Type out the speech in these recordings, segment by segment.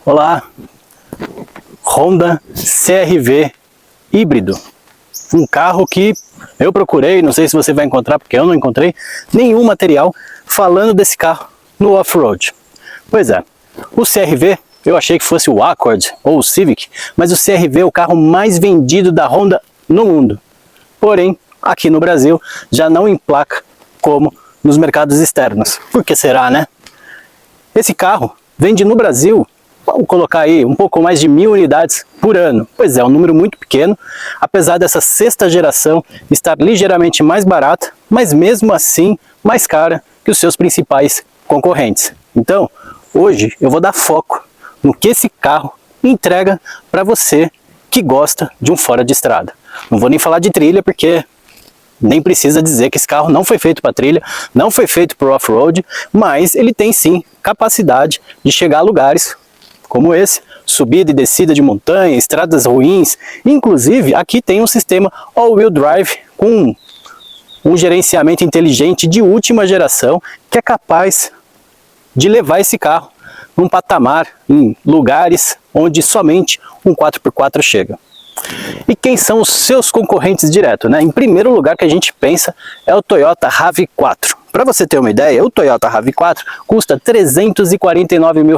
Olá, Honda CR-V híbrido, um carro que eu procurei, não sei se você vai encontrar porque eu não encontrei nenhum material falando desse carro no off-road. Pois é, o CR-V eu achei que fosse o Accord ou o Civic, mas o CR-V é o carro mais vendido da Honda no mundo. Porém, aqui no Brasil já não emplaca como nos mercados externos. Por que será, né? Esse carro vende no Brasil, vamos colocar aí um pouco mais de 1000 unidades por ano. Pois é, um número muito pequeno, apesar dessa sexta geração estar ligeiramente mais barata, mas mesmo assim mais cara que os seus principais concorrentes. Então, hoje eu vou dar foco no que esse carro entrega para você que gosta de um fora de estrada. Não vou nem falar de trilha porque nem precisa dizer que esse carro não foi feito para trilha, não foi feito para off-road, mas ele tem sim capacidade de chegar a lugares como esse, subida e descida de montanha, estradas ruins. Inclusive aqui tem um sistema all-wheel drive com um gerenciamento inteligente de última geração que é capaz de levar esse carro num patamar, em lugares onde somente um 4x4 chega. E quem são os seus concorrentes direto, né? Em primeiro lugar que a gente pensa é o Toyota RAV4. Para você ter uma ideia, o Toyota RAV4 custa R$349 mil.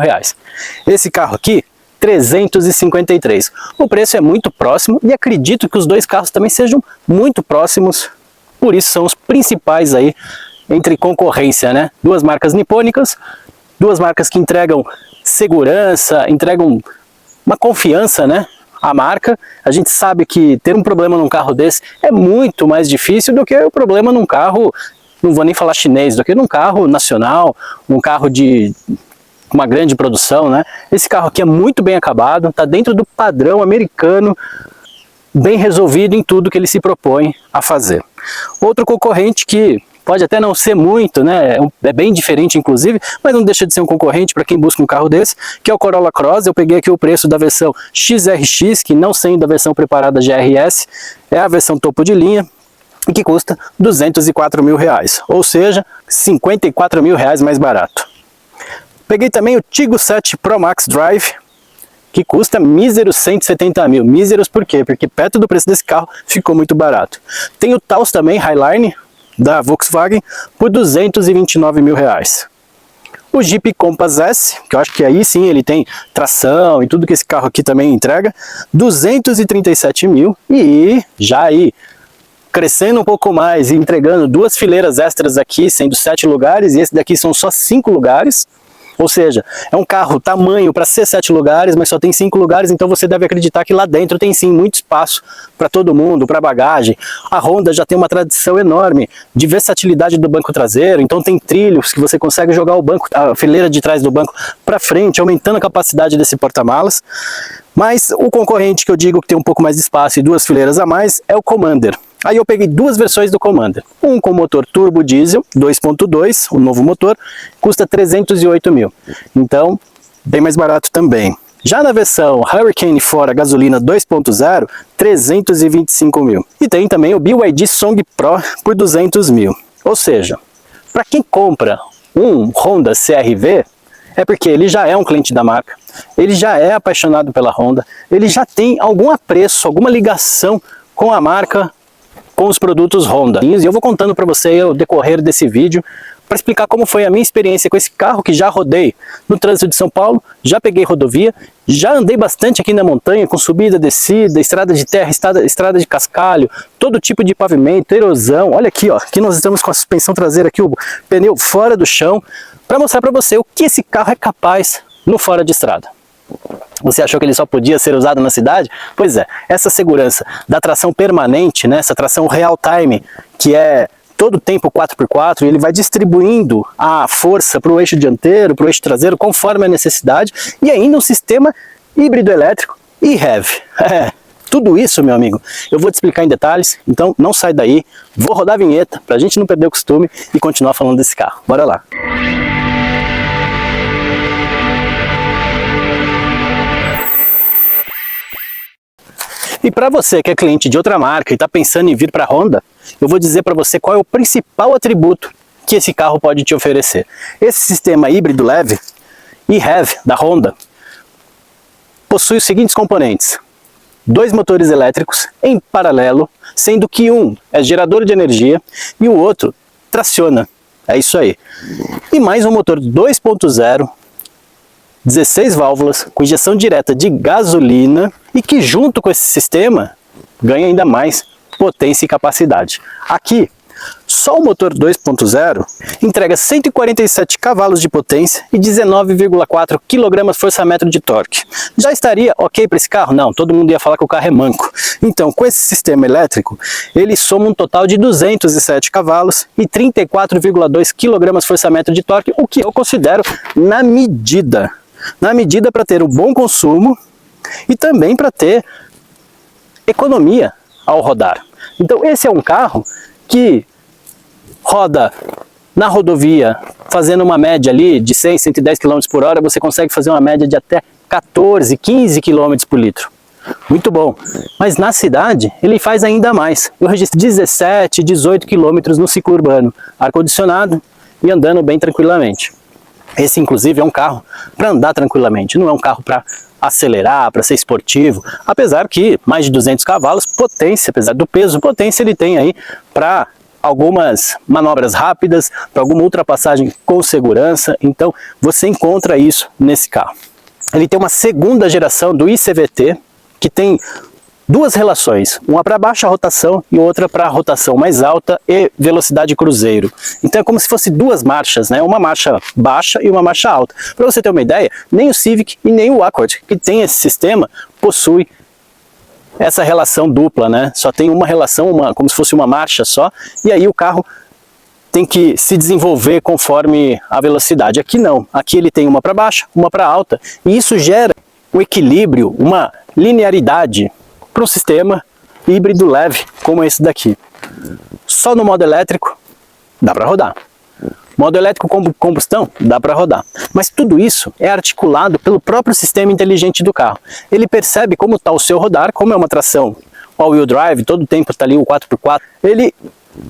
Esse carro aqui, 353. O preço é muito próximo e acredito que os dois carros também sejam muito próximos, por isso são os principais aí entre concorrência, né? Duas marcas nipônicas, duas marcas que entregam segurança, entregam uma confiança, né? A marca, a gente sabe que ter um problema num carro desse é muito mais difícil do que o problema num carro, não vou nem falar chinês, do que num carro nacional, um carro de uma grande produção, né? Esse carro aqui é muito bem acabado, está dentro do padrão americano, bem resolvido em tudo que ele se propõe a fazer. Outro concorrente que pode até não ser muito, né? É bem diferente inclusive, mas não deixa de ser um concorrente para quem busca um carro desse, que é o Corolla Cross. Eu peguei aqui o preço da versão XRX, que não sendo a versão preparada GRS, é a versão topo de linha, e que custa R$204 mil, ou seja, R$54 mil mais barato. Peguei também o Tiggo 7 Pro Max Drive, que custa míseros 170 mil. Míseros por quê? Porque perto do preço desse carro ficou muito barato. Tem o Taos também, Highline, da Volkswagen, por R$229 mil. O Jeep Compass S, que eu acho que aí sim ele tem tração e tudo que esse carro aqui também entrega, R$237 mil. E já aí, crescendo um pouco mais e entregando duas fileiras extras aqui, sendo 7 lugares, e esse daqui são só 5 lugares. Ou seja, é um carro tamanho para ser 7 lugares, mas só tem 5 lugares, então você deve acreditar que lá dentro tem sim muito espaço para todo mundo, para bagagem. A Honda já tem uma tradição enorme de versatilidade do banco traseiro, então tem trilhos que você consegue jogar o banco, a fileira de trás do banco para frente, aumentando a capacidade desse porta-malas. Mas o concorrente que eu digo que tem um pouco mais de espaço e duas fileiras a mais é o Commander. Aí eu peguei duas versões do Commander. Um com motor turbo diesel 2.2, o novo motor, custa 308 mil. Então, bem mais barato também. Já na versão Hurricane fora gasolina 2.0, 325 mil. E tem também o BYD Song Pro por 200 mil. Ou seja, para quem compra um Honda CR-V, é porque ele já é um cliente da marca, ele já é apaixonado pela Honda, ele já tem algum apreço, alguma ligação com a marca, com os produtos Honda. E eu vou contando para você ao decorrer desse vídeo para explicar como foi a minha experiência com esse carro, que já rodei no trânsito de São Paulo, já peguei rodovia, já andei bastante aqui na montanha com subida, descida, estrada de terra, estrada de cascalho, todo tipo de pavimento, erosão. Olha aqui, ó, aqui nós estamos com a suspensão traseira aqui, o pneu fora do chão, para mostrar para você o que esse carro é capaz no fora de estrada. Você achou que ele só podia ser usado na cidade? Pois é, essa segurança da tração permanente, né, essa tração real time, que é todo o tempo 4x4, ele vai distribuindo a força para o eixo dianteiro, para o eixo traseiro, conforme a necessidade, e ainda um sistema híbrido elétrico e HEV. Tudo isso, meu amigo, eu vou te explicar em detalhes, então não sai daí, vou rodar a vinheta para a gente não perder o costume e continuar falando desse carro. Bora lá! E para você que é cliente de outra marca e está pensando em vir para a Honda, eu vou dizer para você qual é o principal atributo que esse carro pode te oferecer. Esse sistema híbrido leve e HEV da Honda possui os seguintes componentes: 2 motores elétricos em paralelo, sendo que um é gerador de energia e o outro traciona. É isso aí. E mais um motor 2.0, 16 válvulas, com injeção direta de gasolina e que junto com esse sistema ganha ainda mais potência e capacidade. Aqui, só o motor 2.0 entrega 147 cavalos de potência e 19,4 kgfm de torque. Já estaria ok para esse carro? Não, todo mundo ia falar que o carro é manco. Então, com esse sistema elétrico, ele soma um total de 207 cavalos e 34,2 kgfm de torque, o que eu considero na medida. Na medida para ter um bom consumo e também para ter economia ao rodar. Então, esse é um carro que roda na rodovia, fazendo uma média ali de 100, 110 km por hora, você consegue fazer uma média de até 14, 15 km por litro. Muito bom. Mas na cidade, ele faz ainda mais. Eu registro 17, 18 km no ciclo urbano, ar-condicionado e andando bem tranquilamente. Esse, inclusive, é um carro para andar tranquilamente, não é um carro para acelerar, para ser esportivo, apesar que mais de 200 cavalos, potência, apesar do peso, potência ele tem aí para algumas manobras rápidas, para alguma ultrapassagem com segurança. Então você encontra isso nesse carro. Ele tem uma segunda geração do ICVT, que tem duas relações, uma para baixa rotação e outra para rotação mais alta e velocidade cruzeiro. Então é como se fosse duas marchas, né? Uma marcha baixa e uma marcha alta. Para você ter uma ideia, nem o Civic e nem o Accord, que tem esse sistema, possui essa relação dupla, né? Só tem uma relação, como se fosse uma marcha só, e aí o carro tem que se desenvolver conforme a velocidade. Aqui não, aqui ele tem uma para baixa, uma para alta, e isso gera um equilíbrio, uma linearidade para um sistema híbrido leve como esse daqui. Só no modo elétrico dá para rodar. Modo elétrico com combustão, dá para rodar. Mas tudo isso é articulado pelo próprio sistema inteligente do carro. Ele percebe como está o seu rodar, como é uma tração all-wheel drive, todo o tempo está ali o 4x4. Ele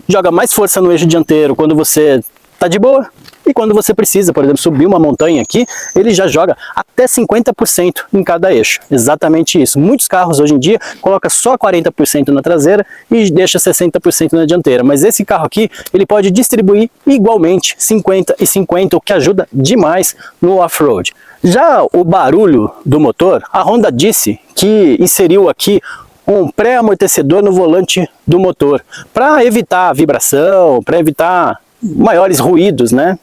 joga mais força no eixo dianteiro quando você está de boa. E quando você precisa, por exemplo, subir uma montanha aqui, ele já joga até 50% em cada eixo. Exatamente isso. Muitos carros hoje em dia colocam só 40% na traseira e deixa 60% na dianteira. Mas esse carro aqui, ele pode distribuir igualmente 50 e 50, o que ajuda demais no off-road. Já o barulho do motor, a Honda disse que inseriu aqui um pré-amortecedor no volante do motor, para evitar a vibração, para evitar maiores ruídos, né,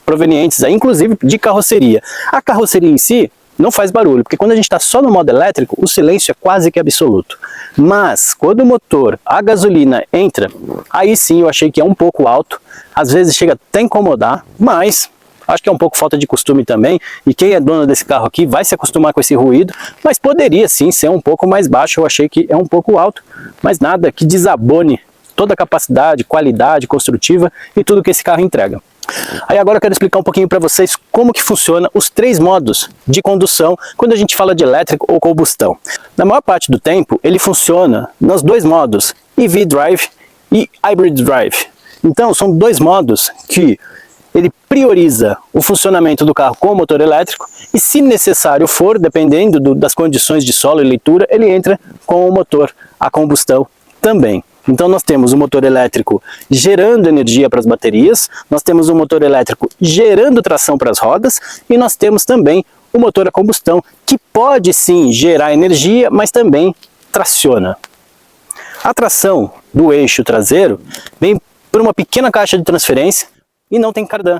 provenientes aí, inclusive de carroceria. A carroceria em si não faz barulho, porque quando a gente está só no modo elétrico, o silêncio é quase que absoluto. Mas quando o motor, a gasolina entra, aí sim eu achei que é um pouco alto, às vezes chega até a incomodar, mas acho que é um pouco falta de costume também, e quem é dono desse carro aqui vai se acostumar com esse ruído, mas poderia sim ser um pouco mais baixo. Eu achei que é um pouco alto, mas nada que desabone toda a capacidade, qualidade construtiva e tudo que esse carro entrega. Aí agora eu quero explicar um pouquinho para vocês como que funciona os 3 modos de condução quando a gente fala de elétrico ou combustão. Na maior parte do tempo ele funciona nos 2 modos, EV Drive e Hybrid Drive. Então são 2 modos que ele prioriza o funcionamento do carro com o motor elétrico e, se necessário for, dependendo das condições de solo e leitura, ele entra com o motor a combustão também. Então nós temos o motor elétrico gerando energia para as baterias, nós temos o motor elétrico gerando tração para as rodas e nós temos também o motor a combustão, que pode sim gerar energia, mas também traciona. A tração do eixo traseiro vem por uma pequena caixa de transferência e não tem cardan.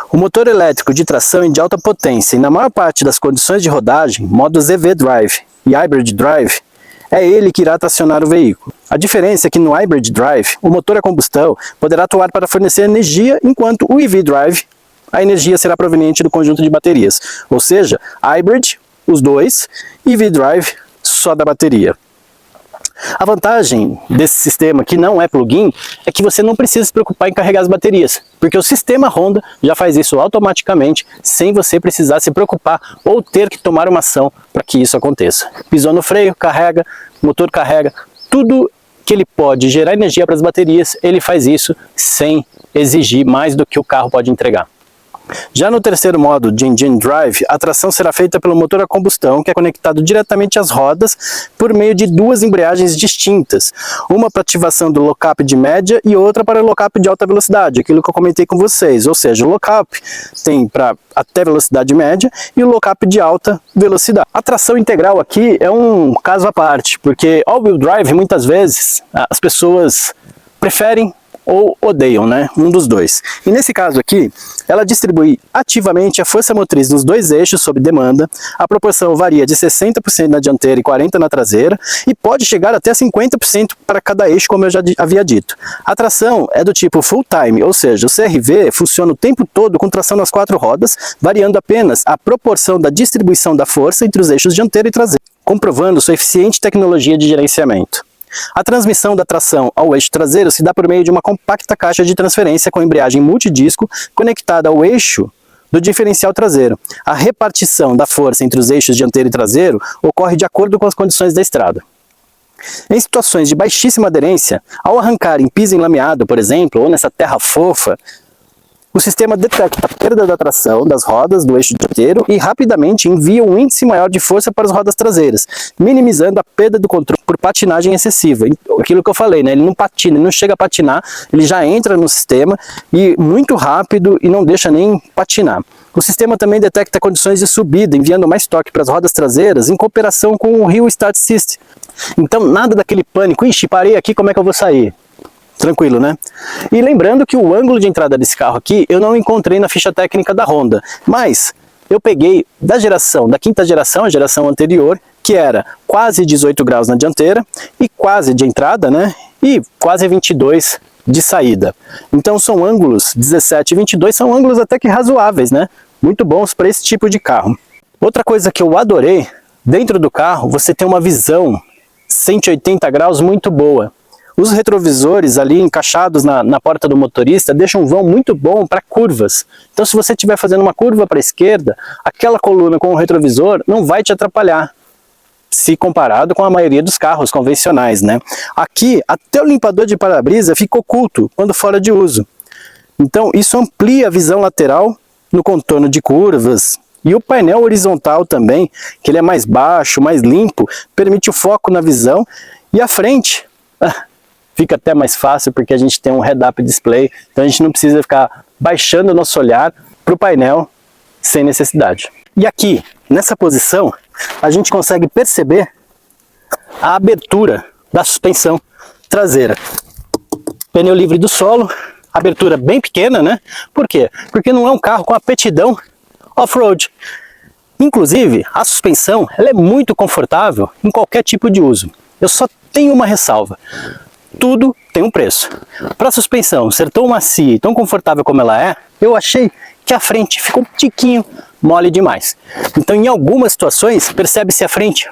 O motor elétrico de tração é de alta potência e na maior parte das condições de rodagem, modos EV Drive e Hybrid Drive, é ele que irá tracionar o veículo. A diferença é que no Hybrid Drive, o motor a combustão poderá atuar para fornecer energia, enquanto o EV Drive, a energia será proveniente do conjunto de baterias. Ou seja, Hybrid, os dois, EV Drive, só da bateria. A vantagem desse sistema, que não é plug-in, é que você não precisa se preocupar em carregar as baterias, porque o sistema Honda já faz isso automaticamente, sem você precisar se preocupar ou ter que tomar uma ação para que isso aconteça. Pisou no freio, carrega, motor carrega, tudo que ele pode gerar energia para as baterias, ele faz isso sem exigir mais do que o carro pode entregar. Já no terceiro modo de Engine Drive, a tração será feita pelo motor a combustão, que é conectado diretamente às rodas por meio de duas embreagens distintas, uma para ativação do lock-up de média e outra para o lock-up de alta velocidade, aquilo que eu comentei com vocês, ou seja, o lock-up tem para até velocidade média e o lock-up de alta velocidade. A tração integral aqui é um caso à parte, porque all-wheel drive muitas vezes as pessoas preferem ou odeiam, né? Um dos dois. E nesse caso aqui, ela distribui ativamente a força motriz nos dois eixos sob demanda, a proporção varia de 60% na dianteira e 40% na traseira, e pode chegar até 50% para cada eixo, como eu já havia dito. A tração é do tipo full time, ou seja, o CRV funciona o tempo todo com tração nas quatro rodas, variando apenas a proporção da distribuição da força entre os eixos dianteiro e traseiro, comprovando sua eficiente tecnologia de gerenciamento. A transmissão da tração ao eixo traseiro se dá por meio de uma compacta caixa de transferência com embreagem multidisco conectada ao eixo do diferencial traseiro. A repartição da força entre os eixos dianteiro e traseiro ocorre de acordo com as condições da estrada. Em situações de baixíssima aderência, ao arrancar em piso enlameado, por exemplo, ou nessa terra fofa, o sistema detecta a perda da tração das rodas do eixo dianteiro e rapidamente envia um índice maior de força para as rodas traseiras, minimizando a perda do controle por patinagem excessiva. Aquilo que eu falei, né? Ele não patina, ele não chega a patinar, ele já entra no sistema e muito rápido e não deixa nem patinar. O sistema também detecta condições de subida, enviando mais torque para as rodas traseiras em cooperação com o Hill Start System. Então nada daquele pânico, ixi, parei aqui, como é que eu vou sair? Tranquilo, né? E lembrando que o ângulo de entrada desse carro aqui eu não encontrei na ficha técnica da Honda, mas eu peguei da quinta geração, a geração anterior, que era quase 18 graus na dianteira e quase de entrada, né? E quase 22 de saída. Então são ângulos 17 e 22, são ângulos até que razoáveis, né? Muito bons para esse tipo de carro. Outra coisa que eu adorei, dentro do carro você tem uma visão 180 graus muito boa. Os retrovisores ali encaixados na porta do motorista deixam um vão muito bom para curvas. Então se você estiver fazendo uma curva para a esquerda, aquela coluna com o retrovisor não vai te atrapalhar, se comparado com a maioria dos carros convencionais, né? Aqui, até o limpador de para-brisa fica oculto quando fora de uso. Então isso amplia a visão lateral no contorno de curvas. E o painel horizontal também, que ele é mais baixo, mais limpo, permite o foco na visão. E a frente fica até mais fácil porque a gente tem um head-up display, então a gente não precisa ficar baixando o nosso olhar para o painel sem necessidade. E aqui, nessa posição, a gente consegue perceber a abertura da suspensão traseira. Pneu livre do solo, abertura bem pequena, né? Por quê? Porque não é um carro com aptidão off-road. Inclusive, a suspensão ela é muito confortável em qualquer tipo de uso. Eu só tenho uma ressalva. Tudo tem um preço. Para a suspensão ser tão macia e tão confortável como ela é, eu achei que a frente ficou um tiquinho mole demais. Então em algumas situações percebe-se a frente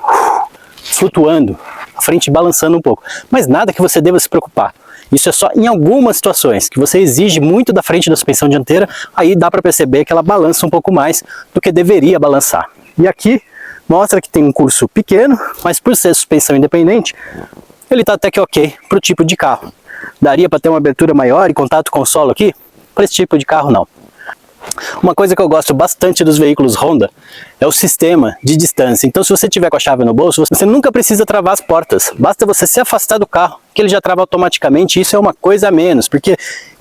flutuando, a frente balançando um pouco. Mas nada que você deva se preocupar. Isso é só em algumas situações, que você exige muito da frente da suspensão dianteira, aí dá para perceber que ela balança um pouco mais do que deveria balançar. E aqui mostra que tem um curso pequeno, mas por ser suspensão independente, ele está até que ok para o tipo de carro. Daria para ter uma abertura maior e contato com o solo aqui? Para esse tipo de carro não. Uma coisa que eu gosto bastante dos veículos Honda é o sistema de distância. Então se você tiver com a chave no bolso, você nunca precisa travar as portas. Basta você se afastar do carro, que ele já trava automaticamente. Isso é uma coisa a menos, porque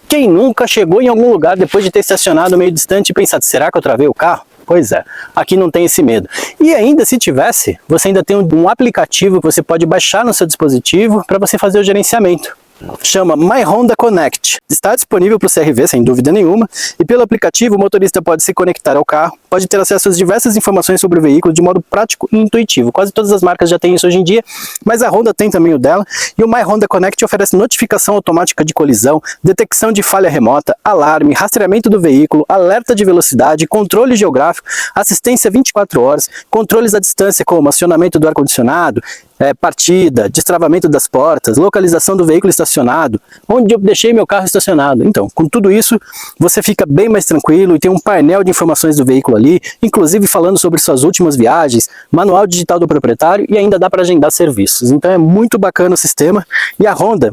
quem nunca chegou em algum lugar depois de ter estacionado meio distante e pensado, será que eu travei o carro? Pois é, aqui não tem esse medo. E ainda se tivesse, você ainda tem um aplicativo que você pode baixar no seu dispositivo para você fazer o gerenciamento. Chama My Honda Connect. Está disponível para o CRV, sem dúvida nenhuma, e pelo aplicativo o motorista pode se conectar ao carro, pode ter acesso às diversas informações sobre o veículo de modo prático e intuitivo. Quase todas as marcas já têm isso hoje em dia, mas a Honda tem também o dela, e o My Honda Connect oferece notificação automática de colisão, detecção de falha remota, alarme, rastreamento do veículo, alerta de velocidade, controle geográfico, assistência 24 horas, controles à distância como acionamento do ar-condicionado, partida, destravamento das portas, localização do veículo estacionado, onde eu deixei meu carro estacionado. Então, com tudo isso, você fica bem mais tranquilo e tem um painel de informações do veículo ali, inclusive falando sobre suas últimas viagens, manual digital do proprietário e ainda dá para agendar serviços. Então é muito bacana o sistema e a Honda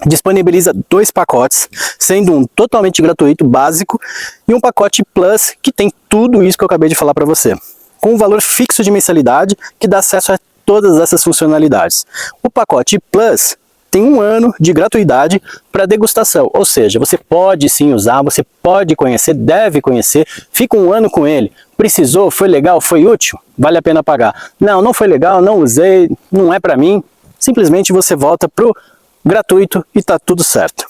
disponibiliza 2 pacotes, sendo um totalmente gratuito, básico, e um pacote Plus, que tem tudo isso que eu acabei de falar para você, com um valor fixo de mensalidade, que dá acesso a todas essas funcionalidades. O pacote Plus tem 1 ano de gratuidade para degustação, ou seja, você pode sim usar, você pode conhecer, deve conhecer, fica 1 ano com ele, precisou, foi legal, foi útil, vale a pena pagar. Não, não foi legal, não usei, não é para mim, simplesmente você volta pro gratuito e tá tudo certo.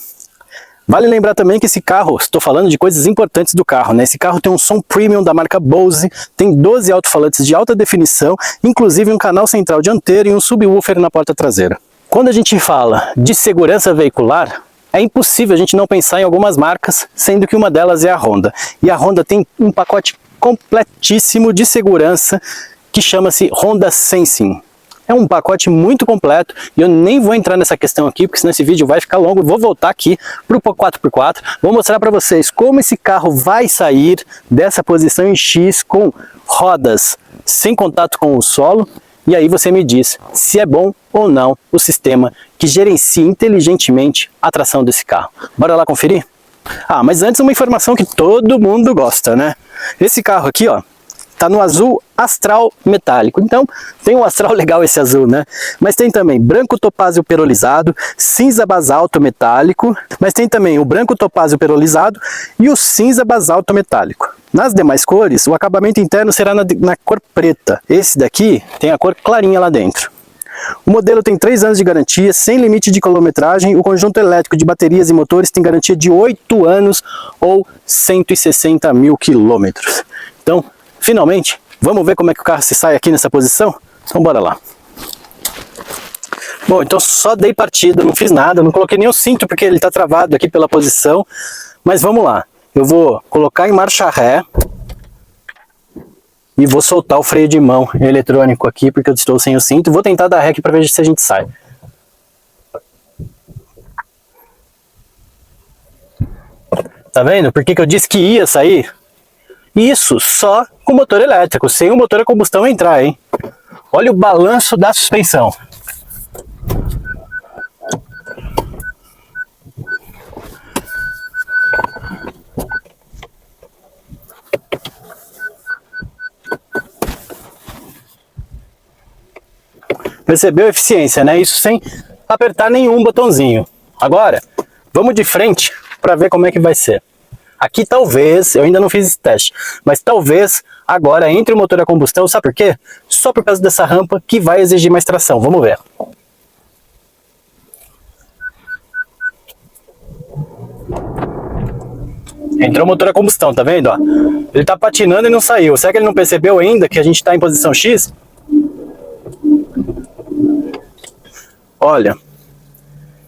Vale lembrar também que esse carro, estou falando de coisas importantes do carro, né? Esse carro tem um som premium da marca Bose, tem 12 alto-falantes de alta definição, inclusive um canal central dianteiro e um subwoofer na porta traseira. Quando a gente fala de segurança veicular, é impossível a gente não pensar em algumas marcas, sendo que uma delas é a Honda. E a Honda tem um pacote completíssimo de segurança que chama-se Honda Sensing. É um pacote muito completo e eu nem vou entrar nessa questão aqui, porque senão esse vídeo vai ficar longo. Vou voltar aqui para o 4x4, vou mostrar para vocês como esse carro vai sair dessa posição em X com rodas sem contato com o solo. E aí você me diz se é bom ou não o sistema que gerencia inteligentemente a tração desse carro. Bora lá conferir? Ah, mas antes uma informação que todo mundo gosta, né? Esse carro aqui, ó, tá no azul astral metálico, então tem um astral legal esse azul, né? Mas tem também branco topázio perolizado, cinza basalto metálico, mas tem também o branco topázio perolizado e o cinza basalto metálico. Nas demais cores, o acabamento interno será na cor preta. Esse daqui tem a cor clarinha lá dentro. O modelo tem 3 anos de garantia, sem limite de quilometragem. O conjunto elétrico de baterias e motores tem garantia de 8 anos ou 160 mil quilômetros. Então, finalmente, vamos ver como é que o carro se sai aqui nessa posição? Então bora lá. Bom, então só dei partida, não fiz nada, não coloquei nem o cinto porque ele está travado aqui pela posição. Mas vamos lá, eu vou colocar em marcha ré e vou soltar o freio de mão eletrônico aqui porque eu estou sem o cinto. Vou tentar dar ré aqui para ver se a gente sai. Tá vendo? Por que eu disse que ia sair? Isso só com motor elétrico, sem o motor a combustão entrar, hein? Olha o balanço da suspensão. Percebeu a eficiência, né? Isso sem apertar nenhum botãozinho. Agora, vamos de frente para ver como é que vai ser. Aqui talvez, eu ainda não fiz esse teste, mas talvez agora entre o motor a combustão, sabe por quê? Só por causa dessa rampa que vai exigir mais tração, vamos ver. Entrou o motor a combustão, tá vendo? Ó? Ele tá patinando e não saiu. Será que ele não percebeu ainda que a gente tá em posição X? Olha,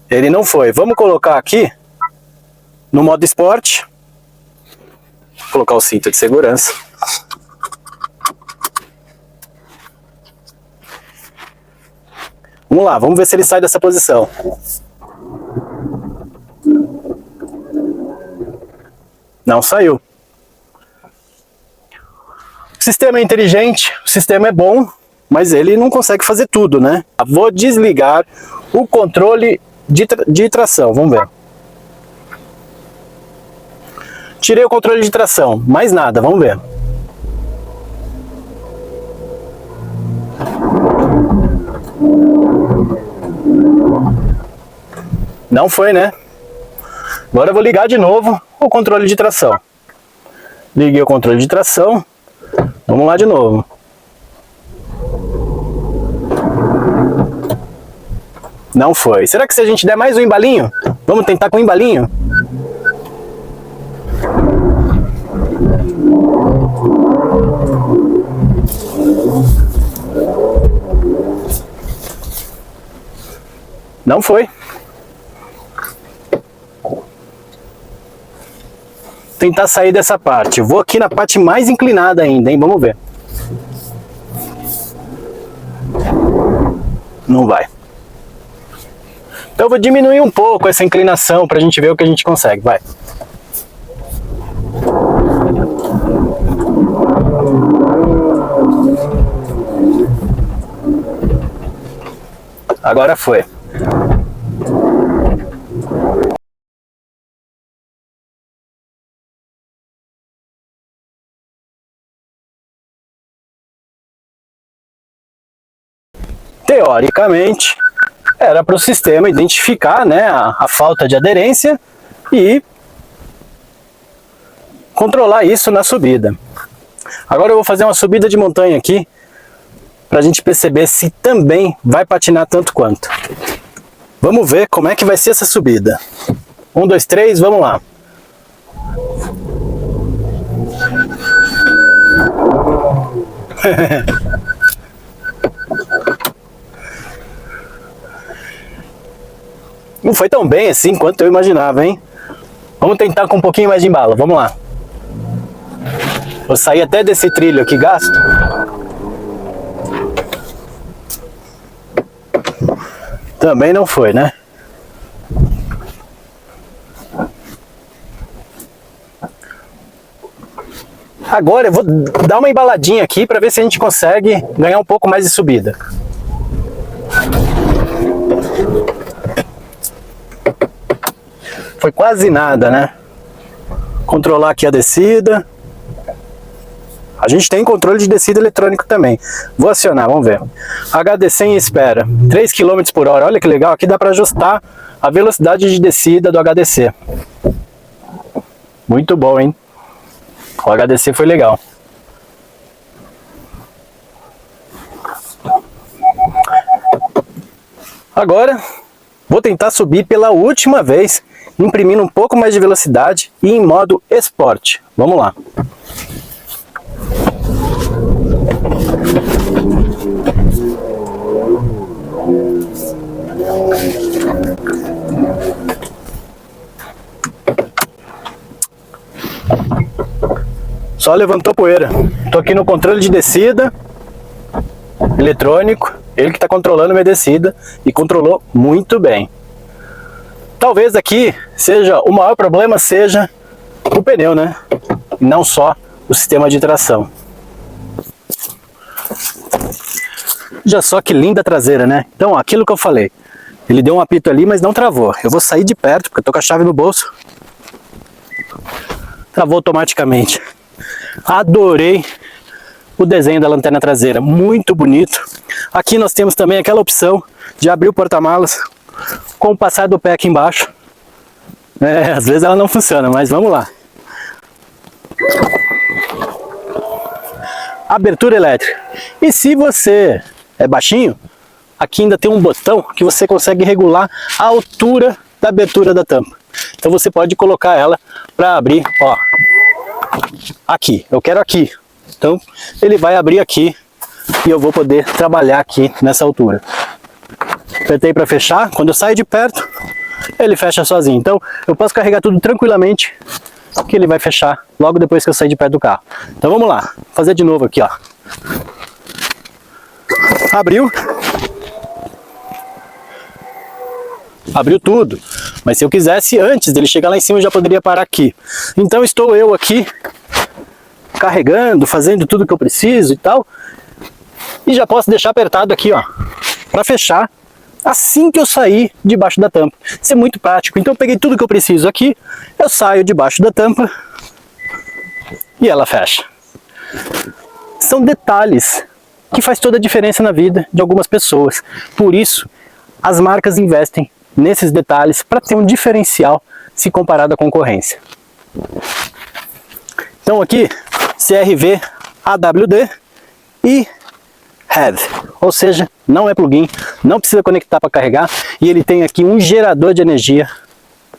ele não foi. Vamos colocar aqui no modo esporte. Colocar o cinto de segurança. Vamos lá, vamos ver se ele sai dessa posição. Não saiu. O sistema é inteligente, o sistema é bom, mas ele não consegue fazer tudo, né? Vou desligar o controle de tração, vamos ver. Tirei o controle de tração, mais nada, vamos ver. Não foi, né? Agora eu vou ligar de novo o controle de tração. Liguei o controle de tração. Vamos lá de novo. Não foi. Será que se a gente der mais um embalinho? Vamos tentar com um embalinho? Não foi. Tentar sair dessa parte. Eu vou aqui na parte mais inclinada ainda, hein? Vamos ver. Não vai. Então eu vou diminuir um pouco essa inclinação para a gente ver o que a gente consegue. Vai. Agora foi. teoricamente, era para o sistema identificar, né, a falta de aderência e controlar isso na subida. Agora eu vou fazer uma subida de montanha aqui, para a gente perceber se também vai patinar tanto quanto. Vamos ver como é que vai ser essa subida. 1, 2, 3, vamos lá. Não foi tão bem assim quanto eu imaginava, hein? Vamos tentar com um pouquinho mais de embalo, vamos lá. Vou sair até desse trilho aqui gasto. Também não foi, né? Agora eu vou dar uma embaladinha aqui para ver se a gente consegue ganhar um pouco mais de subida. Foi quase nada, né? Controlar aqui a descida. A gente tem controle de descida eletrônico também. Vou acionar, vamos ver. HDC em espera, 3 km por hora. Olha que legal, aqui dá para ajustar a velocidade de descida do HDC. Muito bom, hein? O HDC foi legal. Agora, vou tentar subir pela última vez, imprimindo um pouco mais de velocidade e em modo esporte. Vamos lá. Só levantou poeira. Tô aqui no controle de descida eletrônico, ele que está controlando minha descida e controlou muito bem. Talvez aqui seja o maior problema seja o pneu, né? E não só o sistema de tração. Já só que linda traseira, né? Então, aquilo que eu falei, ele deu um apito ali, mas não travou. Eu vou sair de perto, porque eu tô com a chave no bolso. Travou automaticamente. Adorei o desenho da lanterna traseira, muito bonito. Aqui nós temos também aquela opção de abrir o porta-malas com o passar do pé aqui embaixo. Às vezes ela não funciona, mas vamos lá. Abertura elétrica. E se você é baixinho, aqui ainda tem um botão que você consegue regular a altura da abertura da tampa. Então você pode colocar ela para abrir, ó, aqui, eu quero aqui. Então ele vai abrir aqui e eu vou poder trabalhar aqui nessa altura. Apertei para fechar, quando eu saio de perto, ele fecha sozinho. Então eu posso carregar tudo tranquilamente, que ele vai fechar logo depois que eu sair de perto do carro. Então vamos lá, fazer de novo aqui, ó. Abriu. Abriu tudo. Mas se eu quisesse, antes dele chegar lá em cima, eu já poderia parar aqui. Então estou eu aqui, carregando, fazendo tudo que eu preciso e tal. E já posso deixar apertado aqui, ó, para fechar assim que eu sair debaixo da tampa. Isso é muito prático. Então eu peguei tudo que eu preciso aqui, eu saio debaixo da tampa e ela fecha. São detalhes que faz toda a diferença na vida de algumas pessoas. Por isso, as marcas investem nesses detalhes para ter um diferencial se comparado à concorrência. Então aqui, CRV AWD e Heavy, ou seja, não é plugin, não precisa conectar para carregar e ele tem aqui um gerador de energia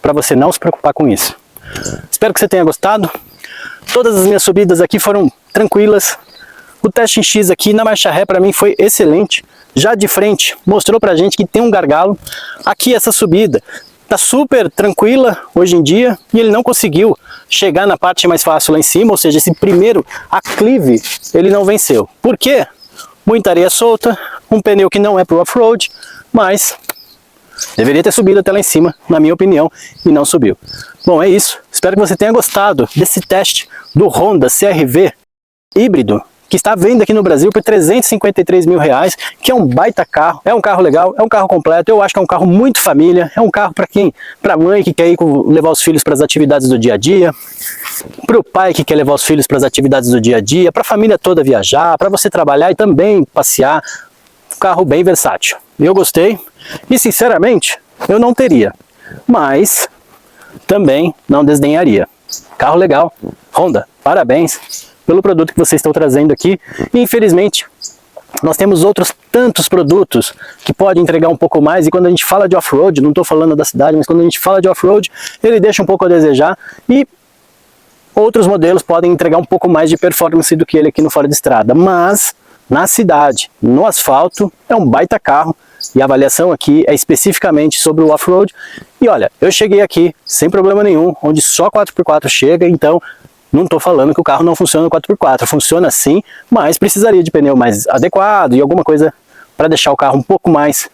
para você não se preocupar com isso. Espero que você tenha gostado. Todas as minhas subidas aqui foram tranquilas. O teste em X aqui na marcha ré para mim foi excelente. Já de frente mostrou pra gente que tem um gargalo. Aqui essa subida tá super tranquila hoje em dia e ele não conseguiu chegar na parte mais fácil lá em cima, ou seja, esse primeiro aclive ele não venceu. Por quê? Muita areia solta, um pneu que não é pro off-road, mas deveria ter subido até lá em cima, na minha opinião, e não subiu. Bom, é isso. Espero que você tenha gostado desse teste do Honda CR-V híbrido, que está à venda aqui no Brasil por R$353 mil, que é um baita carro, é um carro legal, é um carro completo, eu acho que é um carro muito família, é um carro para mãe que quer ir levar os filhos para as atividades do dia a dia, para o pai que quer levar os filhos para as atividades do dia a dia, para a família toda viajar, para você trabalhar e também passear. carro bem versátil. Eu gostei e, sinceramente, eu não teria, mas também não desdenharia. Carro legal. Honda, parabéns pelo produto que vocês estão trazendo aqui. Infelizmente, nós temos outros tantos produtos que podem entregar um pouco mais, e quando a gente fala de off-road, não estou falando da cidade, mas quando a gente fala de off-road, ele deixa um pouco a desejar, e outros modelos podem entregar um pouco mais de performance do que ele aqui no fora de estrada, mas na cidade, no asfalto, é um baita carro, e a avaliação aqui é especificamente sobre o off-road. E olha, eu cheguei aqui sem problema nenhum, onde só 4x4 chega, então não estou falando que o carro não funciona no 4x4, funciona sim, mas precisaria de pneu mais adequado e alguma coisa para deixar o carro um pouco mais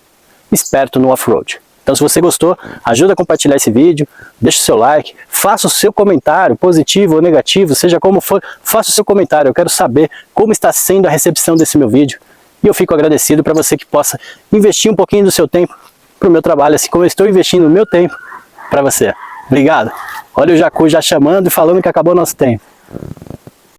esperto no off-road. Então, se você gostou, ajuda a compartilhar esse vídeo, deixa o seu like, faça o seu comentário, positivo ou negativo, seja como for, faça o seu comentário. Eu quero saber como está sendo a recepção desse meu vídeo. E eu fico agradecido para você que possa investir um pouquinho do seu tempo para o meu trabalho, assim como eu estou investindo o meu tempo para você. Obrigado. Olha o Jacu já chamando e falando que acabou o nosso tempo.